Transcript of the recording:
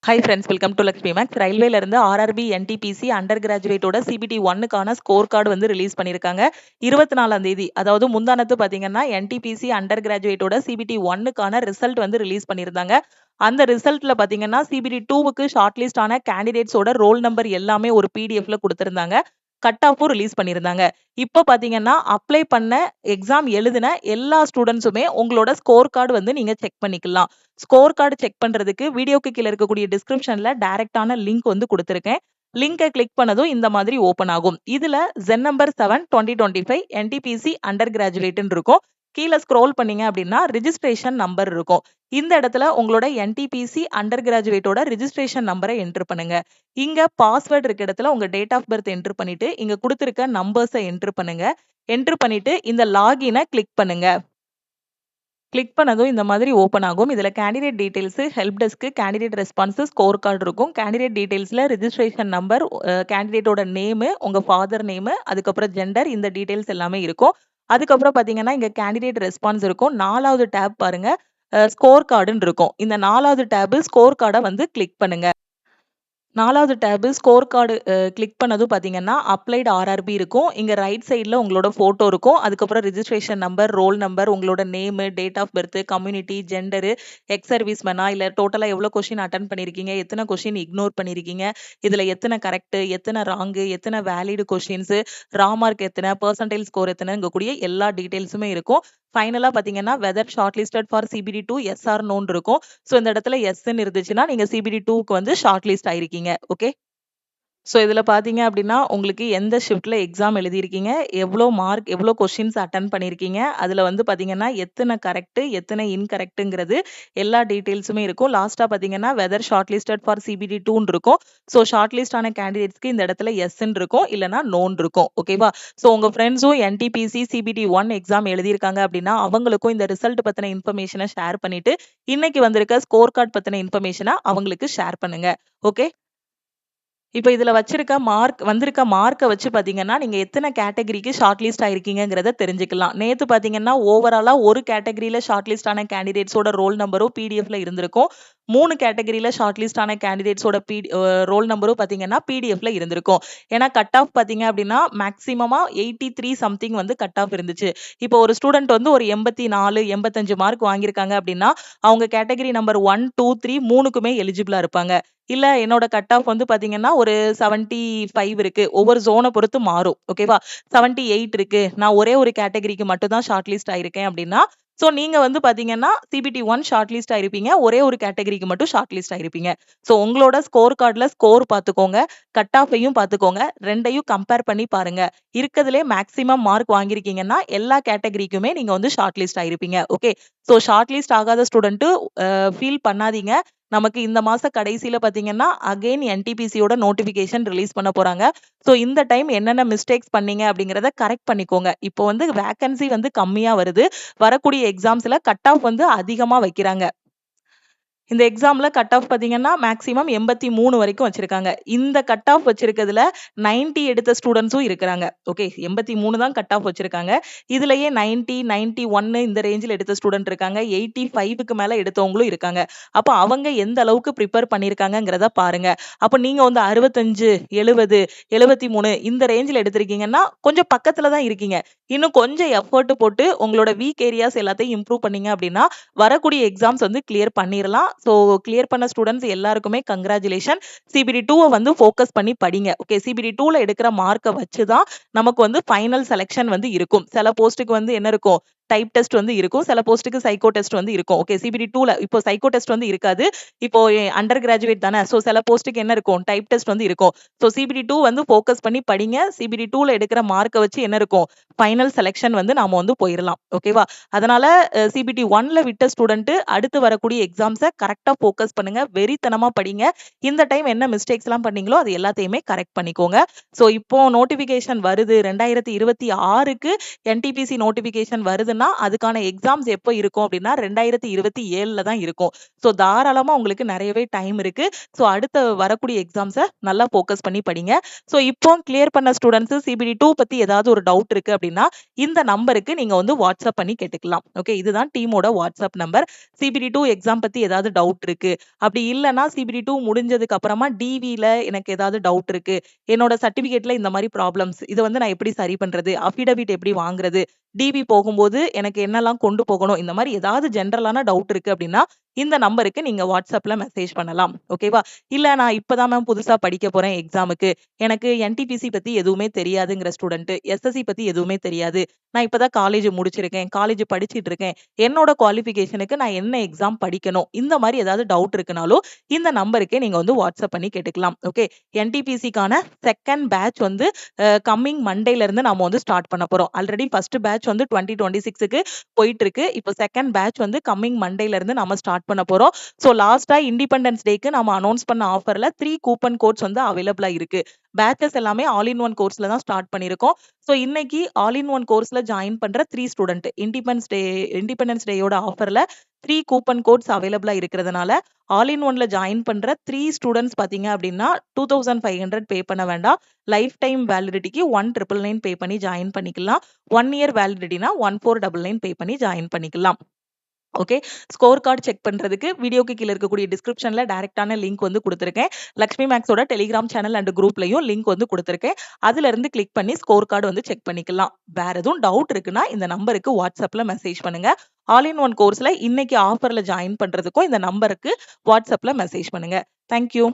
Hi friends, welcome to Lakshmi maths. ரயில்வேல இருந்து RRB NTPC under கிராஜுவேட்டோட சிபிடி ஒன்னுக்கான ஸ்கோர் கார்டு வந்து ரிலீஸ் பண்ணியிருக்காங்க. 24ஆம் தேதி, அதாவது முந்தானத்து பார்த்தீங்கன்னா என்டிபிசி அண்டர் கிராஜுவேட்டோட சிபிடி ஒன்னுக்கான ரிசல்ட் வந்து ரிலீஸ் பண்ணியிருந்தாங்க. அந்த ரிசல்ட்ல பார்த்தீங்கன்னா சிபிடி டூவுக்கு ஷார்ட் லிஸ்ட் ஆன கேண்டிடேட்ஸோட ரோல் நம்பர் எல்லாமே ஒரு பிடிஎஃப்ல கொடுத்திருந்தாங்க. கட் ஆஃபும் ரிலீஸ் பண்ணியிருந்தாங்க. இப்போ பார்த்தீங்கன்னா அப்ளை பண்ண எக்ஸாம் எழுதின எல்லா ஸ்டூடெண்ட்ஸுமே உங்களோட ஸ்கோர் கார்டு வந்து நீங்க செக் பண்ணிக்கலாம். ஸ்கோர் கார்டு செக் பண்றதுக்கு வீடியோக்கு கீழ இருக்கக்கூடிய டிஸ்கிரிப்ஷன்ல டைரக்டான லிங்க் வந்து குடுத்திருக்கேன். லிங்க கிளிக் பண்ணதும் இந்த மாதிரி ஓப்பன் ஆகும். இதுல ஜென் நம்பர் 7 2025 என்டிபிசி அண்டர் கிராஜுவேட்ன்னு இருக்கும். கீழ ஸ்க்ரோல் பண்ணீங்க அப்படின்னா ரிஜிஸ்ட்ரேஷன் நம்பர் இருக்கும். இந்த இடத்துல உங்களோட என்டிபிசி அண்டர் கிராஜுவேட்டோட ரிஜிஸ்ட்ரேஷன் நம்பரை என்டர் பண்ணுங்க. இங்க பாஸ்வேர்ட் இருக்க இடத்துல உங்க டேட் ஆஃப் பர்த் என்டர் பண்ணிட்டு இங்க குடுத்திருக்க நம்பர்ஸை என்டர் பண்ணுங்க. என்டர் பண்ணிட்டு இந்த லாகினை கிளிக் பண்ணுங்க. கிளிக் பண்ணதும் இந்த மாதிரி ஓப்பன் ஆகும். இதுல candidate details, help desk, candidate response, score card இருக்கும். கேண்டிடேட் டீடைல்ஸ்ல ரிஜிஸ்ட்ரேஷன் நம்பர், கேண்டிடேட்டோட நேமு, உங்க ஃபாதர் நேமு, அதுக்கப்புறம் ஜெண்டர், இந்த டீடைல்ஸ் எல்லாமே இருக்கும். அதுக்கப்புறம் பாத்தீங்கன்னா இங்க கேண்டிடேட் ரெஸ்பான்ஸ் இருக்கும். 4வது டேப் பாருங்க, ஸ்கோர் கார்டுன்னு இருக்கும். இந்த 4வது டேப் ஸ்கோர் கார்டை வந்து கிளிக் பண்ணுங்க. 4வது டேப் ஸ்கோர் கார்டு கிளிக் பண்ணதும் பார்த்தீங்கன்னா, அப்ளைட் ஆர்ஆர்பி இருக்கும். இங்க ரைட் சைட்ல உங்களோட ஃபோட்டோ இருக்கும். அதுக்கப்புறம் ரிஜிஸ்ட்ரேஷன் நம்பர், ரோல் நம்பர், உங்களோட name, date of birth, community, gender, ex சர்வீஸ்மேனா இல்ல டோட்டலா எவ்வளோ கொஸ்டின் அட்டெண்ட் பண்ணியிருக்கீங்க, எத்தனை கொஸ்டின் இக்னோர் பண்ணியிருக்கீங்க, இதுல எத்தனை கரெக்ட், எத்தனை ராங்கு, எத்தனை வேலிட் கொஸ்டின்ஸ், ரா மார்க் எத்தனை, பெர்சன்டைல் ஸ்கோர் எத்தனைங்கக்கூடிய எல்லா டீடைல்ஸுமே இருக்கும். ஃபைனலா பார்த்தீங்கன்னா, whether short listed for CBT 2 yes or நோன்னு இருக்கும். ஸோ இந்த இடத்துல எஸ்ன்னு இருந்துச்சுன்னா, நீங்க சிபிடி 2க்கு வந்து ஷார்ட் லிஸ்ட் ஆயிருக்கீங்க. ஓகே. ஸோ இதுல பார்த்தீங்க அப்படின்னா, உங்களுக்கு எந்த ஷிஃப்ட்ல எக்ஸாம் எழுதியிருக்கீங்க, எவ்வளோ மார்க், எவ்வளோ கொஸ்டின்ஸ் அட்டெண்ட் பண்ணியிருக்கீங்க, அதுல வந்து பார்த்தீங்கன்னா, எத்தனை கரெக்ட், எத்தனை இன்கரெக்ட்ங்கிறது எல்லா டீட்டெயில்ஸுமே இருக்கும். லாஸ்ட்டா பார்த்தீங்கன்னா, whether short listed for CBT 2ன்னு இருக்கும். ஸோ ஷார்ட் லிஸ்ட் ஆன கேண்டிடேட்ஸ்க்கு இந்த இடத்துல எஸ்ன்னு இருக்கும், இல்லன்னா நோன்னு இருக்கும். ஓகேவா? ஸோ உங்க ஃப்ரெண்ட்ஸும் என்டிபிசி சிபிடி 1 எக்ஸாம் எழுதியிருக்காங்க அப்படின்னா, அவங்களுக்கும் இந்த ரிசல்ட் பத்தின இன்ஃபர்மேஷன ஷேர் பண்ணிட்டு, இன்னைக்கு வந்திருக்க ஸ்கோர் கார்ட் பத்தின இன்ஃபர்மேஷன அவங்களுக்கு ஷேர் பண்ணுங்க. ஓகே. இப்ப இதுல வச்சிருக்க வந்திருக்க மார்க்க வச்சு பார்த்தீங்கன்னா, நீங்க எத்தன கேட்டகரிக்கு ஷார்ட் லிஸ்ட் ஆயிருக்கீங்கங்கிறத தெரிஞ்சுக்கலாம். நேத்து பார்த்தீங்கன்னா, ஓவராலா ஒரு கேட்டகரியில ஷார்ட் லிஸ்ட் ஆன கேண்டிடேட்ஸோட ரோல் நம்பரும் பிடிஎஃப்ல இருந்திருக்கும். 3 கேட்டகரியில ஷார்ட் லிஸ்ட் ஆன கேண்டிடேட்ஸோட ரோல் நம்பரும் பார்த்தீங்கன்னா, பிடிஎஃப்ல இருந்திருக்கும். ஏன்னா கட் ஆஃப் பார்த்தீங்க அப்படின்னா, மேக்ஸிமமா 83 சம்திங் வந்து கட் ஆஃப் இருந்துச்சு. இப்போ ஒரு ஸ்டூடண்ட் வந்து ஒரு 84, 85 மார்க் வாங்கியிருக்காங்க அப்படின்னா, அவங்க கேட்டகரி நம்பர் 1, 2, 3 3க்குமே எலிஜிபிளா இருப்பாங்க. இல்ல என்னோட கட் ஆஃப் வந்து பார்த்தீங்கன்னா, ஒரு 75 இருக்கு. ஒவ்வொரு ஜோன பொறுத்து மாறும். ஓகேவா? 78 இருக்கு. நான் ஒரே ஒரு கேட்டகரிக்கு மட்டும் தான் ஷார்ட் லிஸ்ட் ஆயிருக்கேன் அப்டின்னா, சோ நீங்க வந்து பார்த்தீங்கன்னா, சிபிடி 1 ஷார்ட் லிஸ்ட் ஆயிருப்பீங்க. ஒரே ஒரு கேட்டகரிக்கு மட்டும் ஷார்ட் லிஸ்ட் ஆயிருப்பீங்க. சோ உங்களோட ஸ்கோர் கார்ட்ல ஸ்கோர் பார்த்துக்கோங்க. கட் ஆஃப்பையும் பார்த்துக்கோங்க. 2யும் கம்பேர் பண்ணி பாருங்க. இருக்கதிலே மேக்ஸிமம் மார்க் வாங்கியிருக்கீங்கன்னா, எல்லா கேட்டகரிக்குமே நீங்க வந்து ஷார்ட் லிஸ்ட் ஆயிருப்பீங்க. ஓகே. சோ ஷார்ட் லிஸ்ட் ஆகாத ஸ்டூடண்ட் ஃபீல் பண்ணாதீங்க. நமக்கு இந்த மாச கடைசியில பார்த்தீங்கன்னா, அகைன் என்டிபிசியோட நோட்டிஃபிகேஷன் ரிலீஸ் பண்ண போறாங்க. சோ இந்த டைம் என்னென்ன மிஸ்டேக்ஸ் பண்ணீங்க அப்படிங்கிறத கரெக்ட் பண்ணிக்கோங்க. இப்போ வந்து வேக்கன்சி வந்து கம்மியா வருது. வரக்கூடிய எக்ஸாம்ஸ்ல கட் ஆஃப் வந்து அதிகமா வைக்கிறாங்க. இந்த எக்ஸாம்ல கட் ஆஃப் பார்த்தீங்கன்னா, மேக்ஸிமம் 83 வரைக்கும் வச்சிருக்காங்க. இந்த கட் ஆஃப் வச்சிருக்கிறதுல 90 எடுத்த ஸ்டூடண்ட்ஸும் இருக்கிறாங்க. ஓகே. 83 தான் கட் ஆஃப் வச்சிருக்காங்க. இதுலயே 90, 91 இந்த ரேஞ்சில எடுத்த ஸ்டூடண்ட் இருக்காங்க. 85க்கு மேல எடுத்தவங்களும் இருக்காங்க. அப்ப அவங்க எந்த அளவுக்கு பிரிப்பேர் பண்ணியிருக்காங்கங்கிறத பாருங்க. அப்ப நீங்க வந்து 65, 70, 73 இந்த ரேஞ்சில எடுத்திருக்கீங்கன்னா, கொஞ்சம் பக்கத்துல தான் இருக்கீங்க. இன்னும் கொஞ்சம் எஃபோர்ட் போட்டு உங்களோட வீக் ஏரியாஸ் எல்லாத்தையும் இம்ப்ரூவ் பண்ணீங்க அப்படின்னா, வரக்கூடிய எக்ஸாம்ஸ் வந்து கிளியர் பண்ணிரலாம். சோ கிளியர் பண்ண ஸ்டூடண்ட்ஸ் எல்லாருக்குமே கங்ராச்சுலேஷன். சிபிடி 2 வந்து ஃபோக்கஸ் பண்ணி படிங்க. ஓகே. சிபிடி 2ல எடுக்கிற மார்க்க வச்சு தான் நமக்கு வந்து ஃபைனல் செலக்ஷன் வந்து இருக்கும். சில போஸ்ட்டுக்கு வந்து என்ன இருக்கும்? டைப் டெஸ்ட் வந்து இருக்கும். சில போஸ்ட்டுக்கு சைக்கோ டெஸ்ட் வந்து இருக்கும். ஓகே. சிபிடி 2ல இப்போ சைக்கோ டெஸ்ட் வந்து இருக்காது. இப்போ அண்டர் கிராஜுவேட் தானே. சோ சில போஸ்ட்டுக்கு என்ன இருக்கும்? டைப் டெஸ்ட் வந்து இருக்கும். சோ சிபிடி 2 வந்து ஃபோக்கஸ் பண்ணி படிங்க. சிபிடி 2ல எடுக்கிற மார்க்க வச்சு என்ன இருக்கும்? ஃபைனல் செலக்ஷன் வந்து நாம வந்து போயிரலாம். ஓகேவா? அதனால சிபிடி 1ல விட்ட ஸ்டூடண்ட் அடுத்து வரக்கூடிய எக்ஸாம்ஸ கரெக்ட்டா ஃபோக்கஸ் பண்ணுங்க. வெறித்தனமா படிங்க. இந்த டைம் என்ன மிஸ்டேக்ஸ்லாம் பண்ணீங்களோ, அது எல்லாத்தையுமே கரெக்ட் பண்ணிக்கோங்க. சோ இப்போ நோட்டிஃபிகேஷன் வருது. 2026க்கு என்டிபிசி நோட்டிஃபிகேஷன் வருதுன்னா நடக்குதுன்னா அதுக்கான எக்ஸாம்ஸ் எப்போ இருக்கும் அப்படின்னா 2027ல தான் இருக்கும். ஸோ தாராளமா உங்களுக்கு நிறையவே டைம் இருக்கு. ஸோ அடுத்த வரக்கூடிய எக்ஸாம்ஸை நல்லா ஃபோக்கஸ் பண்ணி படிங்க. ஸோ இப்போ கிளியர் பண்ண ஸ்டூடெண்ட்ஸ் சிபிடி 2 பத்தி ஏதாவது ஒரு டவுட் இருக்கு அப்படின்னா இந்த நம்பருக்கு நீங்க வந்து வாட்ஸ்அப் பண்ணி கேட்டுக்கலாம். ஓகே, இதுதான் டீமோட வாட்ஸ்அப் நம்பர். சிபிடி 2 எக்ஸாம் பத்தி ஏதாவது டவுட் இருக்கு, அப்படி இல்லைன்னா சிபிடி 2 முடிஞ்சதுக்கு அப்புறமா டிவில எனக்கு ஏதாவது டவுட் இருக்கு, என்னோட சர்டிபிகேட்ல இந்த மாதிரி ப்ராப்ளம்ஸ், இதை வந்து நான் எப்படி சரி பண்றது, அஃபிடவிட் எப்படி வாங்குறது, டிவி போகும்போது எனக்கு என்னெல்லாம் கொண்டு போகணும், இந்த மாதிரி ஏதாவது ஜென்ரலான டவுட் இருக்கு அப்படின்னா இந்த நம்பருக்கு நீங்க வாட்ஸ்அப்ல மெசேஜ் பண்ணலாம். ஓகேவா? இல்ல நான் இப்பதான் மேம் புதுசா படிக்க போறேன் எக்ஸாமுக்கு, எனக்கு என்டிபிசி பத்தி எதுவுமே தெரியாதுங்கிற ஸ்டூடெண்ட், எஸ்எஸ்சி பத்தி எதுவுமே தெரியாது, நான் இப்பதான் காலேஜ் முடிச்சிருக்கேன், காலேஜ் படிச்சிட்டு இருக்கேன், என்னோட குவாலிஃபிகேஷனுக்கு நான் என்ன எக்ஸாம் படிக்கணும், இந்த மாதிரி ஏதாவது டவுட் இருக்குனாலும் இந்த நம்பருக்கே நீங்க வந்து வாட்ஸ்அப் பண்ணி கேட்டுக்கலாம். ஓகே, என்டிபிசிக்கான செகண்ட் பேட்ச் வந்து கம்மிங் மண்டேல இருந்து நாம வந்து ஸ்டார்ட் பண்ண போறோம். ஆல்ரெடி ஃபர்ஸ்ட் பேட்ச் வந்து 2026க்கு போயிட்டு இருக்கு. இப்போ செகண்ட் பேட்ச் வந்து கம்மிங் மண்டேல இருந்து நாம ஸ்டார்ட் பண்ண போறோம். ஸோ லாஸ்டா இண்டிபெண்டன்ஸ் டேக்கு நாம அனௌன்ஸ் பண்ண ஆஃபர்ல 3 கூப்பன் கோட்ஸ் வந்து அவைலபிளா இருக்கு. பேச்சஸ் எல்லாமே ஆல் இன் ஒன் கோர்ஸ்ல தான் ஸ்டார்ட் பண்ணியிருக்கோம். ஸோ இன்னைக்கு ஆல் இன் ஒன் கோர்ஸ்ல ஜாயின் பண்ற 3 ஸ்டூடெண்ட் இண்டிபெண்டன்ஸ் டேயோட ஆஃபர்ல 3 கூப்பன் கோட்ஸ் அவைலபிளா இருக்கிறதுனால ஆல் இன் ஒன்ல ஜாயின் பண்ற 3 ஸ்டூடெண்ட்ஸ் பாத்தீங்க அப்படின்னா 2500 பே பண்ண வேண்டாம். லைஃப் டைம் வேலிடிட்டிக்கு 1999 பே பண்ணி ஜாயின் பண்ணிக்கலாம். 1 இயர் வேலிடிட்டினா 1499 பே பண்ணி ஜாயின் பண்ணிக்கலாம். ஓகே, ஸ்கோர் கார்டு செக் பண்றதுக்கு வீடியோக்கு கீழ இருக்கக்கூடிய டிஸ்கிரிப்ஷன்ல டைரக்டான லிங்க் வந்து கொடுத்திருக்கேன். லக்ஷ்மி மேக்ஸோட டெலிகிராம் சேனல் அண்ட் குரூப்லயும் லிங்க் வந்து கொடுத்திருக்கேன். அதுல இருந்து கிளிக் பண்ணி ஸ்கோர் கார்டு வந்து செக் பண்ணிக்கலாம். வேற எதுவும் டவுட் இருக்குன்னா இந்த நம்பருக்கு வாட்ஸ்அப்ல மெசேஜ் பண்ணுங்க. ஆல் இன் ஒன் கோர்ஸ்ல இன்னைக்கு ஆஃபர்ல ஜாயின் பண்றதுக்கும் இந்த நம்பருக்கு வாட்ஸ்அப்ல மெசேஜ் பண்ணுங்க. தேங்க்யூ.